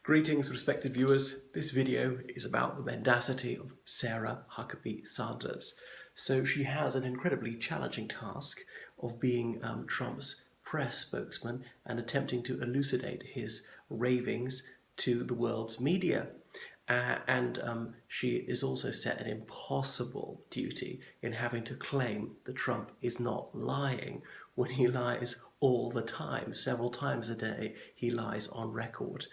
Greetings, respected viewers. This video is about the mendacity of Sarah Huckabee Sanders. So she has an incredibly challenging task of being Trump's press spokesman and attempting to elucidate his ravings to the world's media. And she is also set an impossible duty in having to claim that Trump is not lying when he lies all the time. Several times a day he lies on record.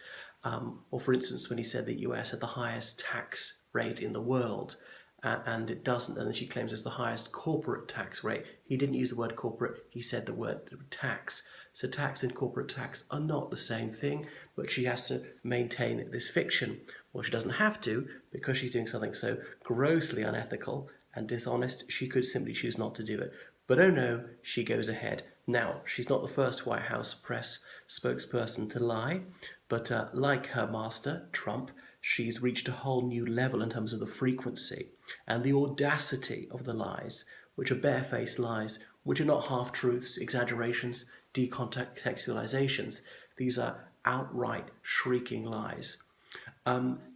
Or for instance, when he said the US had the highest tax rate in the world, and it doesn't, and then she claims it's the highest corporate tax rate. He didn't use the word corporate, he said the word tax. So tax and corporate tax are not the same thing, but she has to maintain this fiction. Well, she doesn't have to, because she's doing something so grossly unethical and dishonest, she could simply choose not to do it. But oh no, she goes ahead. Now, she's not the first White House press spokesperson to lie, but like her master, Trump, she's reached a whole new level in terms of the frequency and the audacity of the lies, which are barefaced lies, which are not half-truths, exaggerations, decontextualizations. These are outright shrieking lies.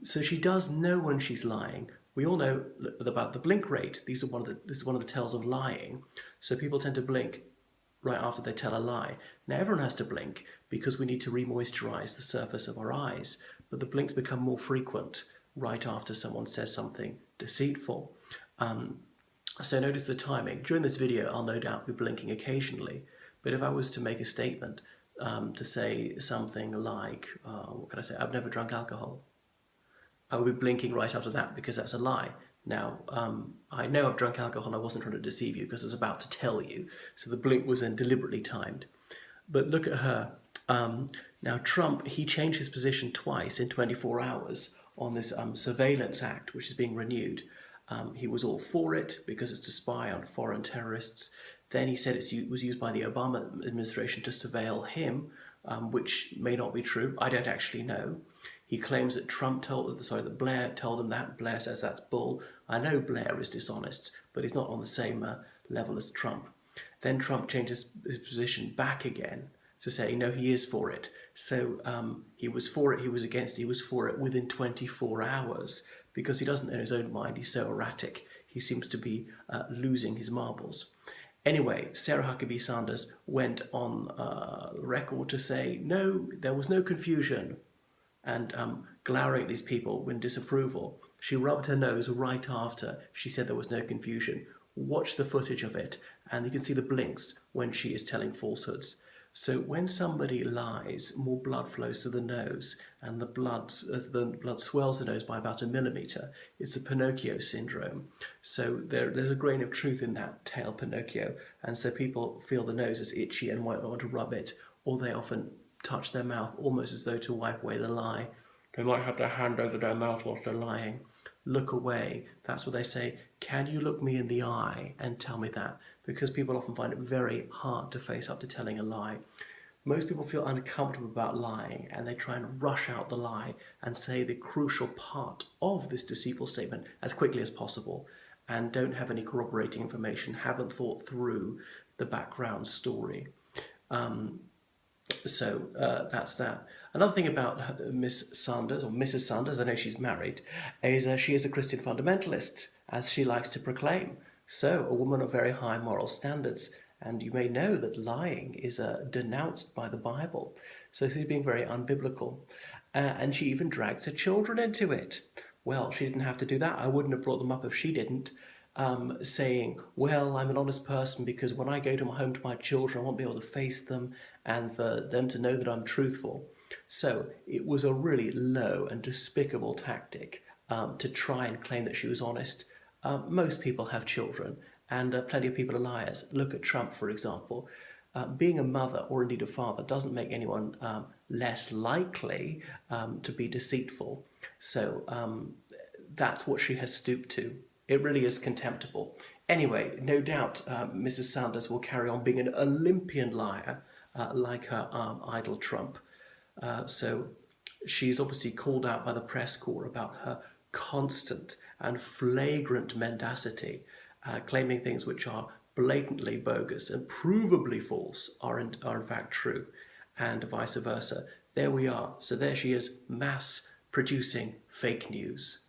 So she does know when she's lying. We all know about the blink rate. This is one of the tells of lying. So people tend to blink right after they tell a lie. Now everyone has to blink because we need to re-moisturize the surface of our eyes, but the blinks become more frequent right after someone says something deceitful. So notice the timing. During this video, I'll no doubt be blinking occasionally, but if I was to make a statement to say something like, what can I say? I've never drunk alcohol. I would be blinking right after that because that's a lie. Now, I know I've drunk alcohol and I wasn't trying to deceive you because I was about to tell you, so the blink was then deliberately timed. But look at her. Now, Trump, he changed his position twice in 24 hours on this Surveillance Act, which is being renewed. He was all for it because it's to spy on foreign terrorists. Then he said it was used by the Obama administration to surveil him, which may not be true. I don't actually know. He claims that that Blair told him that. Blair says that's bull. I know Blair is dishonest, but he's not on the same level as Trump. Then Trump changes his position back again to say, no, he is for it. So he was for it, he was against it, he was for it within 24 hours because he doesn't know his own mind. He's so erratic. He seems to be losing his marbles. Anyway, Sarah Huckabee Sanders went on record to say, no, there was no confusion, and glowering at these people in disapproval. She rubbed her nose right after she said there was no confusion. Watch the footage of it, and you can see the blinks when she is telling falsehoods. So when somebody lies, more blood flows to the nose, and the blood swells the nose by about 1 millimeter. It's the Pinocchio syndrome. So there's a grain of truth in that tale, Pinocchio, and so people feel the nose is itchy and might want to rub it, or they often touch their mouth almost as though to wipe away the lie. They might have their hand over their mouth whilst they're lying. Look away. That's what they say. Can you look me in the eye and tell me that? Because people often find it very hard to face up to telling a lie. Most people feel uncomfortable about lying and they try and rush out the lie and say the crucial part of this deceitful statement as quickly as possible and don't have any corroborating information, haven't thought through the background story. So that's that. Another thing about Miss Sanders, or Mrs. Sanders, I know she's married, is she is a Christian fundamentalist, as she likes to proclaim. So a woman of very high moral standards, and you may know that lying is denounced by the Bible. So she's being very unbiblical. And she even drags her children into it. Well, she didn't have to do that. I wouldn't have brought them up if she didn't. Saying, well, I'm an honest person because when I go home to my children, I won't be able to face them and for them to know that I'm truthful. So it was a really low and despicable tactic to try and claim that she was honest. Most people have children and plenty of people are liars. Look at Trump, for example. Being a mother or indeed a father doesn't make anyone less likely to be deceitful. So that's what she has stooped to. It really is contemptible. Anyway, no doubt Mrs. Sanders will carry on being an Olympian liar like her idol Trump. So she's obviously called out by the press corps about her constant and flagrant mendacity, claiming things which are blatantly bogus and provably false are in fact true, and vice versa. There we are. So there she is, mass producing fake news.